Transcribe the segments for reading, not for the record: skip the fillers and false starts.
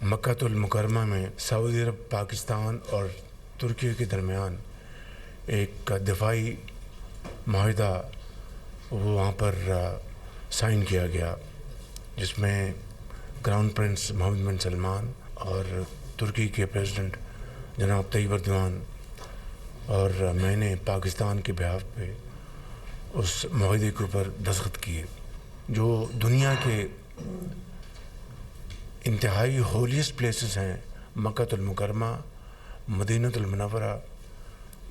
मक्कातुल मुकरमा में सऊदी अरब, पाकिस्तान और तुर्की के दरमियान एक दिफाई माहिदा वो वहाँ पर साइन किया गया, जिसमें क्राउन प्रिंस मोहम्मद बिन सलमान और तुर्की के प्रेसिडेंट जनाब तैयब एर्दोगान और मैंने पाकिस्तान के बिहाफ पे उस माहिदे के ऊपर दस्तखत किए। जो दुनिया के इंतहाई होलीस्ट प्लेसेस हैं, मक्कातुल मुकरमा, मदीनतुल मुनव्वरा,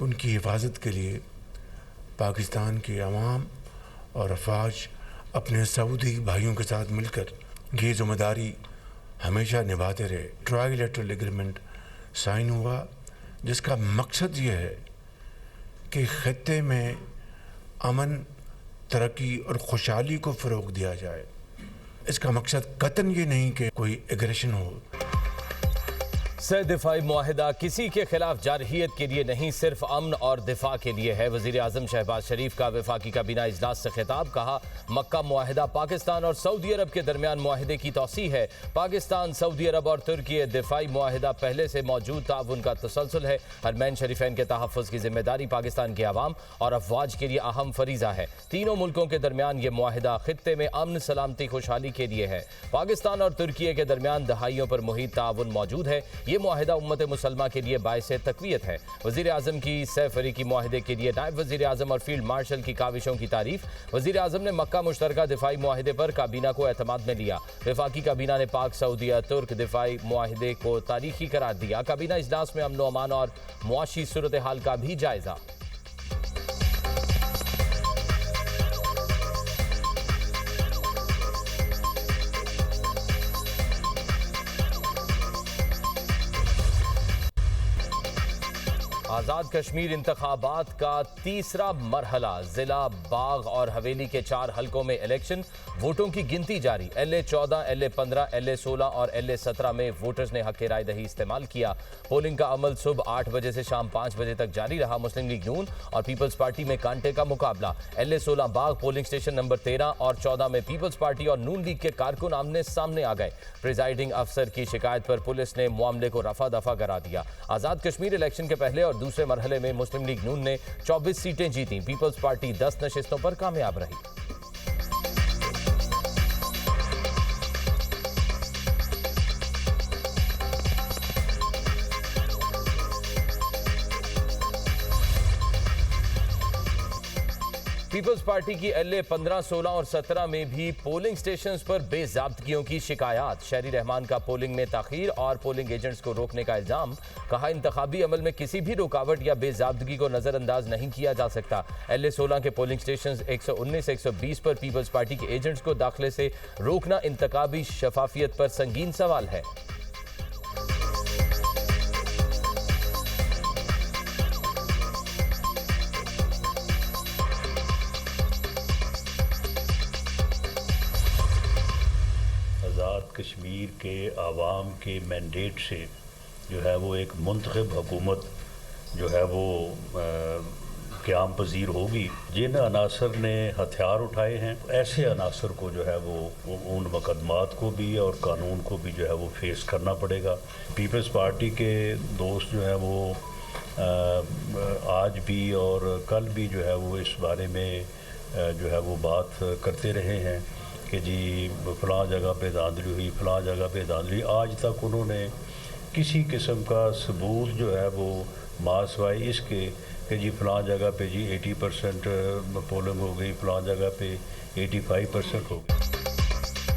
उनकी हिफाजत के लिए पाकिस्तान के अवाम और अफवाज अपने सऊदी भाइयों के साथ मिलकर ये ज़िम्मेदारी हमेशा निभाते रहे। ट्राइलेटरल एग्रीमेंट साइन हुआ, जिसका मकसद ये है कि खित्ते में अमन, तरक्की और खुशहाली को फ़रोग़ दिया जाए। इसका मकसद कतन ये नहीं कि कोई एग्रेशन हो। से दिफाई मुआहिदा किसी के खिलाफ जारहियत के लिए नहीं, सिर्फ अमन और दिफा के लिए है। वज़ीर आज़म शहबाज शरीफ का वफाकी काबीना इजलास से खिताब। कहा, मक्का मुआहिदा पाकिस्तान और सऊदी अरब के दरमियान मुआहिदे की तौसीह है। पाकिस्तान, सऊदी अरब और तुर्की दिफाई मुआहिदा पहले से मौजूद ताउन का तसलसल है। हरमैन शरीफैन के तहफ़्फ़ुज़ की जिम्मेदारी पाकिस्तान के अवाम और अफवाज के लिए अहम फरीज़ा है। तीनों मुल्कों के दरमियान ये मुआहिदा खित्ते में अमन, सलामती, खुशहाली के लिए है। पाकिस्तान और तुर्की के दरमियान दहाइयों पर मुहित ताउन मौजूद है। ये मुआहिदा उम्मत मुसलमा के लिए बाइसे तक़वियत है। वज़ीर आज़म की सह फ़रीक़ी मुआहिदे के लिए नायब वज़ीर आज़म और फील्ड मार्शल की काविशों की तारीफ़। वज़ीर आज़म ने मक्का मुश्तरका दिफाई मुआहिदे पर काबीना को एतमाद में लिया। वफाकी काबीना ने पाक सऊदिया तुर्क दिफाई मुआहिदे को तारीखी करार दिया। काबीना इजलास में अमन व अमान और मुआशी सूरत हाल का भी जायजा। आज़ाद कश्मीर इंतखाबात का तीसरा मरहला, जिला, बाग और हवेली के 4 हलकों में इलेक्शन। वोटों की गिनती जारी। LA 14, LA 15, LA 16 और LA 17 में वोटर्स ने हक़ राय दही इस्तेमाल किया। पोलिंग का अमल सुबह 8 बजे से शाम 5 बजे तक जारी रहा। मुस्लिम लीग नून और पीपल्स पार्टी में कांटे का मुकाबला। LA 16 बाग पोलिंग स्टेशन नंबर 13 और 14 में पीपल्स पार्टी और नून लीग के कारकुन आमने सामने आ गए। प्रिजाइडिंग अफसर की शिकायत पर पुलिस ने मामले को रफा दफा करा दिया। आज़ाद कश्मीर इलेक्शन के पहले और दूसरे मरहले में मुस्लिम लीग नून ने 24 सीटें जीती। पीपल्स पार्टी 10 नशिस्तों पर कामयाब रही। पीपल्स पार्टी की LA 15, 16 और 17 में भी पोलिंग स्टेशंस पर बेज़ाब्तगियों की शिकायत। शहरी रहमान का पोलिंग में ताखीर और पोलिंग एजेंट्स को रोकने का इल्जाम। कहा, इंतखाबी अमल में किसी भी रुकावट या बेज़ाब्तगी को नज़रअंदाज नहीं किया जा सकता। LA 16 के पोलिंग स्टेशंस 119, 120 पर पीपल्स पार्टी के एजेंट्स को दाखिले से रोकना इंतखाबी शफाफियत पर संगीन सवाल है। आज़ाद कश्मीर के आवाम के मैंडेट से जो है वो एक मुंतखब हुकूमत जो है वो क़याम पज़ीर होगी। जिन अनासर ने हथियार उठाए हैं, ऐसे अनासर को जो है वो उन मुकदमात को भी और कानून को भी जो है वो फेस करना पड़ेगा। पीपल्स पार्टी के दोस्त जो है वो आज भी और कल भी जो है वो इस बारे में जो है वो बात करते रहे हैं कि जी फ़लाँ जगह पे धांधली हुई, फ़लाँ जगह पे धांधली। आज तक उन्होंने किसी किस्म का सबूत जो है वो मासवाई इसके कि जी फ़लाँ जगह पे जी 80% पोलिंग हो गई, फ़लाँ जगह पे 85% हो गई।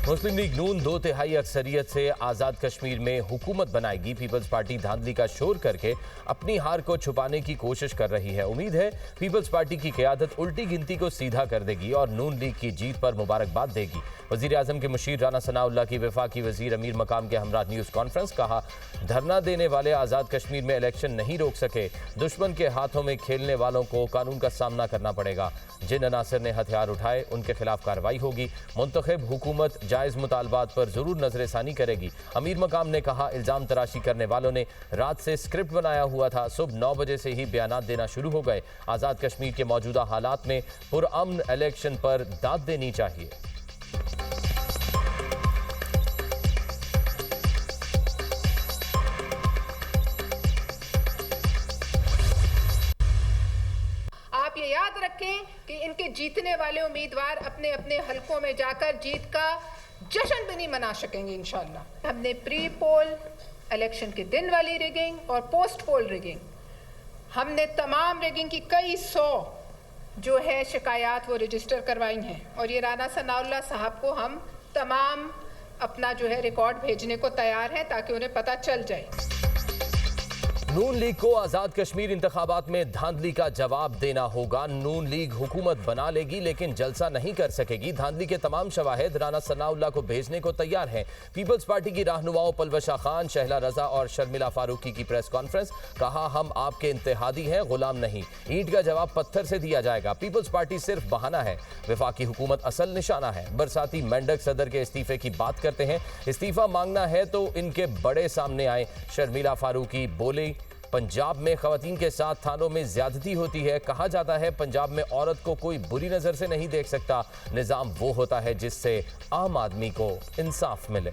मुस्लिम लीग नून 2/3 अक्सरियत से आज़ाद कश्मीर में हुकूमत बनाएगी। पीपल्स पार्टी धांधली का शोर करके अपनी हार को छुपाने की कोशिश कर रही है। उम्मीद है पीपल्स पार्टी की क़यादत उल्टी गिनती को सीधा कर देगी और नून लीग की जीत पर मुबारकबाद देगी। वज़ीर आज़म के मुशीर राना सनाउल्लाह की वफाकी वज़ीर अमीर मकाम के हमरा न्यूज़ कॉन्फ्रेंस। कहा, धरना देने वाले आज़ाद कश्मीर में इलेक्शन नहीं रोक सके। दुश्मन के हाथों में खेलने वालों को कानून का सामना करना पड़ेगा। जिन अनासर ने हथियार उठाए उनके खिलाफ कार्रवाई होगी। मुंतखब हुकूमत जायज़ मुतालबात पर ज़रूर नज़रसानी करेगी। अमीर मकाम ने कहा, इल्ज़ाम तराशी करने वालों ने रात से स्क्रिप्ट बनाया हुआ था। सुबह 9 बजे से ही बयानात देना शुरू हो गए। आज़ाद कश्मीर के मौजूदा हालात में पुरअमन इलेक्शन पर दाद देनी चाहिए। जीतने वाले उम्मीदवार अपने अपने हलकों में जाकर जीत का जश्न भी नहीं मना सकेंगे इंशाल्लाह। हमने प्री पोल, इलेक्शन के दिन वाली रिगिंग और पोस्ट पोल रिगिंग, हमने तमाम रिगिंग की कई सौ जो है शिकायत वो रजिस्टर करवाई हैं और ये राना सनाउल्लाह साहब को हम तमाम अपना जो है रिकॉर्ड भेजने को तैयार हैं ताकि उन्हें पता चल जाए। नून लीग को आजाद कश्मीर इंतखाबात में धांधली का जवाब देना होगा। नून लीग हुकूमत बना लेगी लेकिन जलसा नहीं कर सकेगी। धांधली के तमाम शवाहिद राना सनाउल्लाह को भेजने को तैयार हैं। पीपल्स पार्टी की रहनुमाओं पलवशा खान, शहला रजा और शर्मिला फारूकी की प्रेस कॉन्फ्रेंस, कहा हम आपके इंतहादी हैं, गुलाम नहीं। ईंट का जवाब पत्थर से दिया जाएगा। पीपल्स पार्टी सिर्फ बहाना है, वफाकी हुकूमत असल निशाना है। बरसाती मेंढक सदर के इस्तीफे की बात करते हैं। इस्तीफा मांगना है तो इनके बड़े सामने आए। शर्मिला फारूकी बोली, पंजाब में खवातीन के साथ थानों में ज्यादती होती है। कहा जाता है पंजाब में औरत को कोई बुरी नजर से नहीं देख सकता। निजाम वो होता है जिससे आम आदमी को इंसाफ मिले।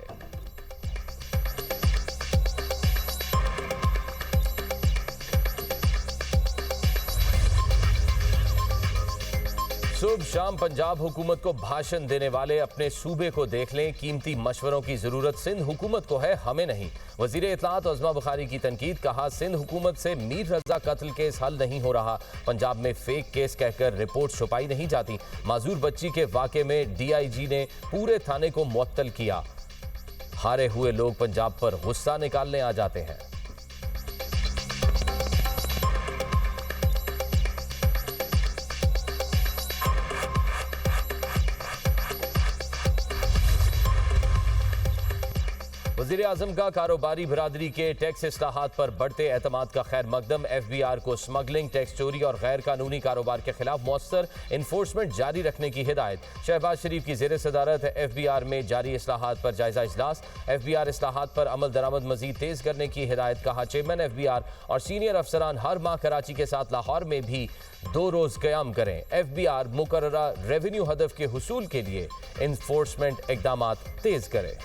सुबह शाम पंजाब हुकूमत को भाषण देने वाले अपने सूबे को देख लें। कीमती मशवरों की जरूरत सिंध हुकूमत को है, हमें नहीं। वजीर इत्तलात उज़्मा बुखारी की तनकीद, कहा सिंध हुकूमत से मीर रजा कत्ल केस हल नहीं हो रहा। पंजाब में फेक केस कहकर रिपोर्ट छुपाई नहीं जाती। माजूर बच्ची के वाक़े में DIG ने पूरे थाने को मुअत्तल किया। हारे हुए लोग पंजाब पर गुस्सा निकालने आ जाते हैं। वज़ीर आज़म का कारोबारी बिरादरी के टैक्स इस्लाहात पर बढ़ते एतमाद का खैर मकदम। FBR को स्मगलिंग, टैक्स चोरी और गैर कानूनी कारोबार के खिलाफ मौसर इन्फोर्समेंट जारी रखने की हिदायत। शहबाज शरीफ की ज़ेर सदारत FBR में जारी इस्लाहात पर जायजा इजलास। FBR इस्लाहात पर अमल दरामद मजीद तेज करने की हिदायत। कहा चेयरमैन FBR और सीनियर अफसरान हर माह कराची के साथ लाहौर में भी 2 रोज़ क़याम करें। FBR मुकर्ररा रेवेन्यू हदफ के हुसूल के लिए इन्फोर्समेंट इकदाम तेज करे।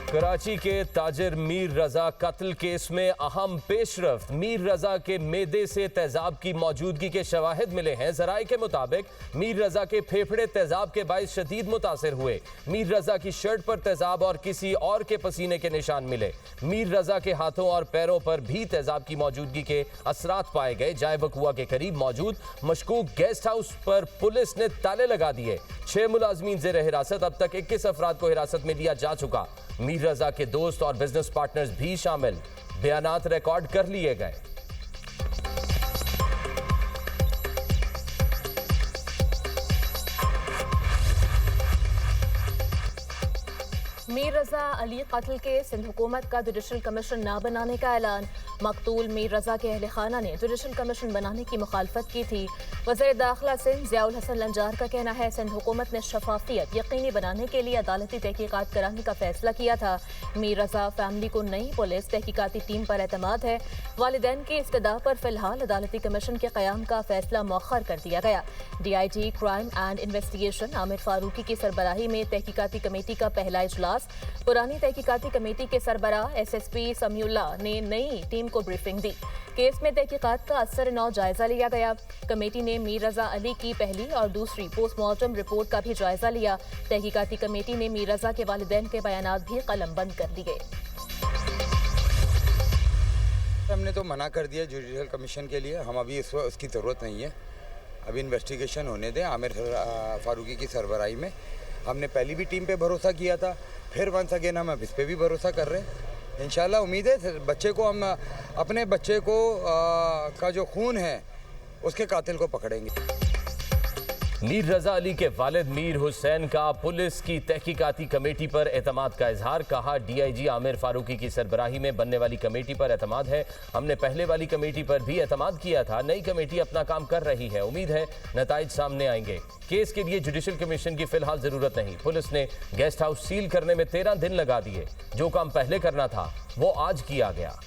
कराची के ताजिर मीर रजा कत्ल केस में अहम पेशरफ्त। मीर रजा के मेदे से तेजाब की मौजूदगी के शवाहिद मिले हैं। जराए के मुताबिक मीर रजा के फेफड़े तेजाब के बाइस शदीद मुतासिर हुए। मीर रजा की शर्ट पर तेजाब और किसी और के पसीने के निशान मिले। मीर रजा के हाथों और पैरों पर भी तेजाब की मौजूदगी के असरात पाए गए। जाए बकुआ के करीब मौजूद मशकूक गेस्ट हाउस पर पुलिस ने ताले लगा दिए। 6 मुलाजमीन ज़ेर हिरासत। अब तक 21 अफराद को हिरासत में लिया जा चुका। मीर रजा के दोस्त और बिजनेस पार्टनर्स भी शामिल। बयानात रिकॉर्ड कर लिए गए। मीर रजा अली कत्ल के सिंध हुकूमत का जुडिशल कमीशन न बनाने का ऐलान। मकतूल मीर रजा के अहल खाना ने जुडिशल कमीशन बनाने की मुखालफत की थी। वज़ीर दाखिला सिंध ज़ियाउल हसन लंजार का कहना है सिंध हुकूमत ने शफाफियत यकीनी बनाने के लिए अदालती तहकीकात कराने का फैसला किया था। मीर रजा फैमिली को नई पुलिस तहकीकाती टीम पर एतमाद है। वालिदैन की इस्तदा पर फिलहाल अदालती कमीशन के क़याम का फैसला मौखर कर दिया गया। DIG crime and investigation Aamir Farooqui की सरबराही में तहकीकाती कमेटी का पहला इजलास। पुरानी तहकीकाती कमेटी के सरबराह SSP समीउल्लाह ने नई टीम को ब्रीफिंग दी। केस में तहकीकात का असर नौ जायजा लिया गया। कमेटी ने मीर रजा अली की पहली और दूसरी पोस्टमार्टम रिपोर्ट का भी जायजा लिया। तहकीकाती कमेटी ने मीर रजा के वालिदैन के बयानात भी कलमबंद कर दिए। हमने तो मना कर दिया जुडिशल कमीशन के लिए। हम अभी उसकी ज़रूरत नहीं है। अभी इन्वेस्टिगेशन होने दें। आमिर फारूकी की सरबराही में हमने पहली भी टीम पे भरोसा किया था, फिर वंस अगेन हम इस पे भी भरोसा कर रहे हैं। इंशाल्लाह उम्मीद है बच्चे को हम अपने बच्चे को का जो खून है उसके कातिल को पकड़ेंगे। मीर रजा अली के वालिद मीर हुसैन का पुलिस की तहकीकाती कमेटी पर एतमाद का इजहार। कहा DIG आमिर फारूकी की सरबराही में बनने वाली कमेटी पर एतमाद है। हमने पहले वाली कमेटी पर भी एतमाद किया था। नई कमेटी अपना काम कर रही है। उम्मीद है नताइज सामने आएंगे। केस के लिए जुडिशल कमीशन की फिलहाल जरूरत नहीं। पुलिस ने गेस्ट हाउस सील करने में 13 दिन लगा दिए। जो काम पहले करना था वो आज किया गया।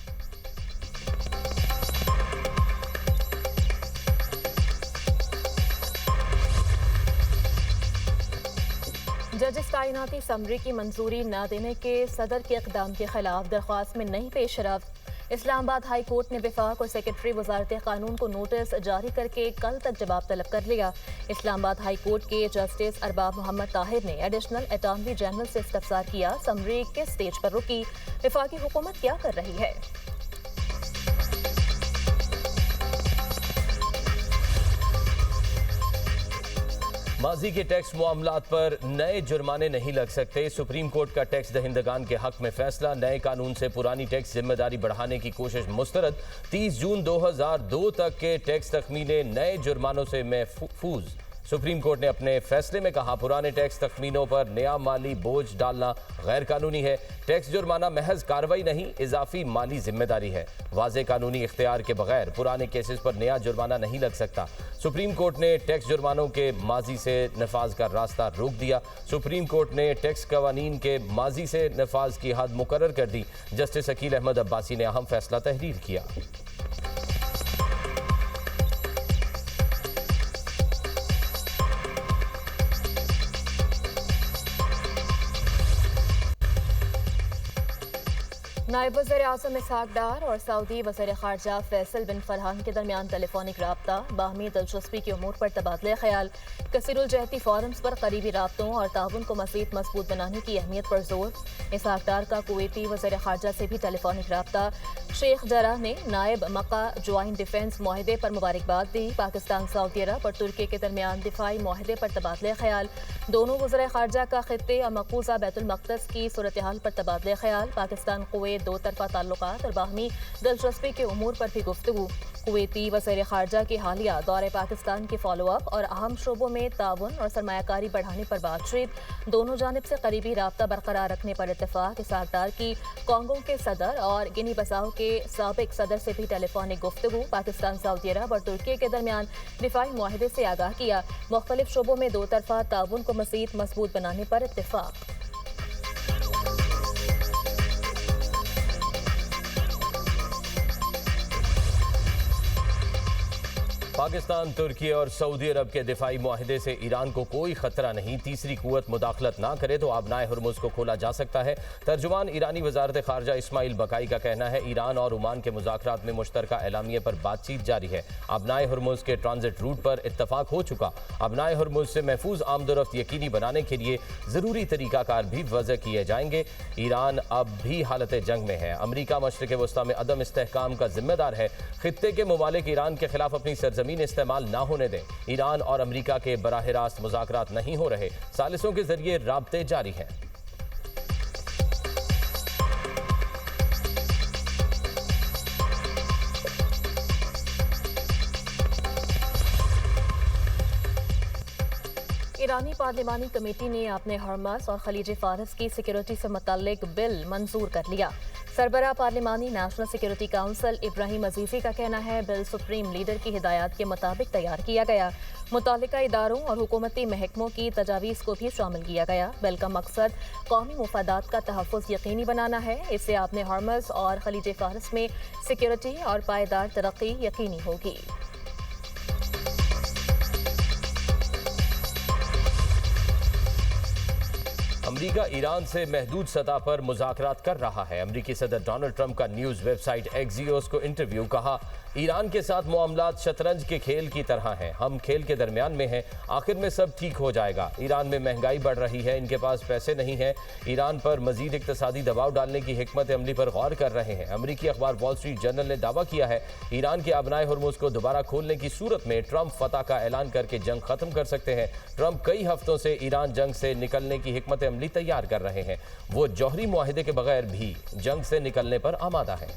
जजिस कायनाती समरी की मंजूरी न देने के सदर के इक़दाम के खिलाफ दरख्वास्त में नई पेशरफ्त। इस्लामाबाद हाई कोर्ट ने वफाक और सेक्रेटरी वजारत कानून को नोटिस जारी करके कल तक जवाब तलब कर लिया। इस्लामाबाद हाई कोर्ट के जस्टिस अरबाब मोहम्मद ताहिर ने एडिशनल अटॉर्नी जनरल से इस्तफसार किया, समरी किस स्टेज पर रुकी, वफाकी हुकूमत क्या कर रही है। माजी के टैक्स मामलात पर नए जुर्माने नहीं लग सकते। सुप्रीम कोर्ट का टैक्स दहिंदगान के हक में फैसला। नए कानून से पुरानी टैक्स जिम्मेदारी बढ़ाने की कोशिश मुस्तरद। 30 जून 2002 तक के टैक्स तखमीने नए जुर्मानों से महफूज। सुप्रीम कोर्ट ने अपने फैसले में कहा, पुराने टैक्स तखमीनों पर नया माली बोझ डालना गैर कानूनी है। टैक्स जुर्माना महज कार्रवाई नहीं, इजाफी माली जिम्मेदारी है। वाज़े कानूनी इख्तियार के बगैर पुराने केसेस पर नया जुर्माना नहीं लग सकता। सुप्रीम कोर्ट ने टैक्स जुर्मानों के माजी से नफाज का रास्ता रोक दिया। सुप्रीम कोर्ट ने टैक्स कवानीन के माजी से नफाज की हद मुकर्रर कर दी। जस्टिस अकील अहमद अब्बासी ने अहम फैसला तहरीर किया। नायब वज़ीर-ए-आज़म इसहाक डार और सऊदी वज़ीर ख़ारजा फैसल बिन फरहान के दरमियान टेलीफोनिक राब्ता, बाहमी दिलचस्पी की उमूर पर तबादला ख्याल, कसीरुल-जहती फोरम्स पर करीबी राब्तों और ताउन को मज़ीद मजबूत बनाने की अहमियत पर जोर। इसहाक डार का कुवैती वज़ीर ख़ारजा से भी टेलीफोनिक राब्ता। शेख जराह ने नायब मक्का ज्वाइंट डिफेंस माहदे पर मुबारकबाद दी। पाकिस्तान, सऊदी अरब और तुर्की के दरमियान दिफाई माहदे पर तबादला ख्याल। दोनों वज़ीर ख़ारजा का खित्ते और मक़बूज़ा बैतुल मक़दस की सूरत हाल पर तबादला ख्याल। पाकिस्तान कुवैत दो तरफा ताल्लुकात और बाहमी दिलचस्पी के उमूर पर भी गुफ्तगू। कुवैती वज़ीर ख़ारजा के हालिया दौरे पाकिस्तान के फॉलो अप और अहम शोबों में ताउन और सरमायाकारी बढ़ाने पर बातचीत। दोनों जानिब से करीबी राब्ता बरकरार रखने पर इत्तेफाक। इसहाक डार की कांगो के सदर और गिनी बसाओ के साबिक सदर से भी टेलीफोनिक गुफ्तगू। पाकिस्तान, सऊदी अरब और तुर्की के दरमियान दिफाई मुआहदे से आगाह किया। मुख्तलिफ शोबों में दो तरफा ताउन को मज़ीद मजबूत बनाने पर इत्तेफाक। पाकिस्तान, तुर्की और सऊदी अरब के दिफाई मुआहदे से ईरान को कोई खतरा नहीं। तीसरी कुव्वत मुदाखलत ना करे तो आबनाए हुर्मुज़ को खोला जा सकता है। तर्जुमान ईरानी वजारत ख़ारजा इस्माइल बकाई का कहना है, ईरान और ओमान के मुज़ाकरात में मुश्तरका एलामिया पर बातचीत जारी है। आबनाए हुर्मुज़ के ट्रांजिट रूट पर इत्तफाक हो चुका। आबनाए हुर्मुज़ से महफूज आमदोरफ्त यकीनी बनाने के लिए ज़रूरी तरीक़ाकार भी वज़ह किए जाएंगे। ईरान अब भी हालत जंग में है। अमरीका मशरिक़ वस्ता में अदम इस्तेहकाम का जिम्मेदार है। खित्ते के ममालिक ईरान के खिलाफ अपनी सरजमीन इस्तेमाल ना होने दें। ईरान और अमरीका के बराह रास्त मुज़ाकरात नहीं हो रहे, सालिसों के जरिए राब्ते जारी हैं। ईरानी पार्लिमानी कमेटी ने अपने हरमस और खलीज फारस की सिक्योरिटी से मुतल्लिक बिल मंजूर कर लिया। सरबराह पार्लिमानी नेशनल सिक्योरिटी काउंसिल इब्राहिम अजीज़ी का कहना है, बिल सुप्रीम लीडर की हिदायत के मुताबिक तैयार किया गया। मुतालिका इदारों और हुकूमती महकमों की तजावीज़ को भी शामिल किया गया। बिल का मकसद कौमी मुफादात का तहफ़्फ़ुज़ यकीनी बनाना है। इससे अपने हरमस और खलीज फारस में सिक्योरिटी और पायदार तरक्की यकीनी होगी। अमरीका ईरान से महदूद सतह पर मुज़ाकरात कर रहा है। अमरीकी सदर डोनाल्ड ट्रंप का न्यूज़ वेबसाइट एक्सियोस को इंटरव्यू। कहा, ईरान के साथ मामलात शतरंज के खेल की तरह हैं। हम खेल के दरमियान में हैं, आखिर में सब ठीक हो जाएगा। ईरान में महंगाई बढ़ रही है, इनके पास पैसे नहीं हैं। ईरान पर मजीद इक्तसादी दबाव डालने की हिकमत अमली पर गौर कर रहे हैं। अमरीकी अखबार वॉल स्ट्रीट जर्नल ने दावा किया है, ईरान के आबनाए हुर्मुज़ को दोबारा खोलने की सूरत में ट्रंप फतह का ऐलान करके जंग खत्म कर सकते हैं। ट्रंप कई हफ्तों से ईरान जंग से निकलने की हिकमत अमली तैयार कर रहे हैं। वो जौहरी मुआहिदे के बगैर भी जंग से निकलने पर आमादा है।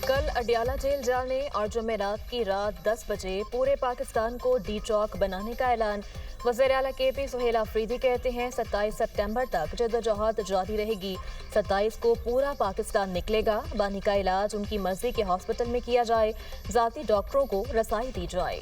कल अडियाला जेल जाने और जुमेरात की रात 10 बजे पूरे पाकिस्तान को डी चौक बनाने का ऐलान। वज़ीर आला KP सुहेल आफरीदी कहते हैं, 27 सितंबर तक जद्दोजहद जारी रहेगी। 27 को पूरा पाकिस्तान निकलेगा। बानी का इलाज उनकी मर्जी के हॉस्पिटल में किया जाए, ज़ाती डॉक्टरों को रसाई दी जाए।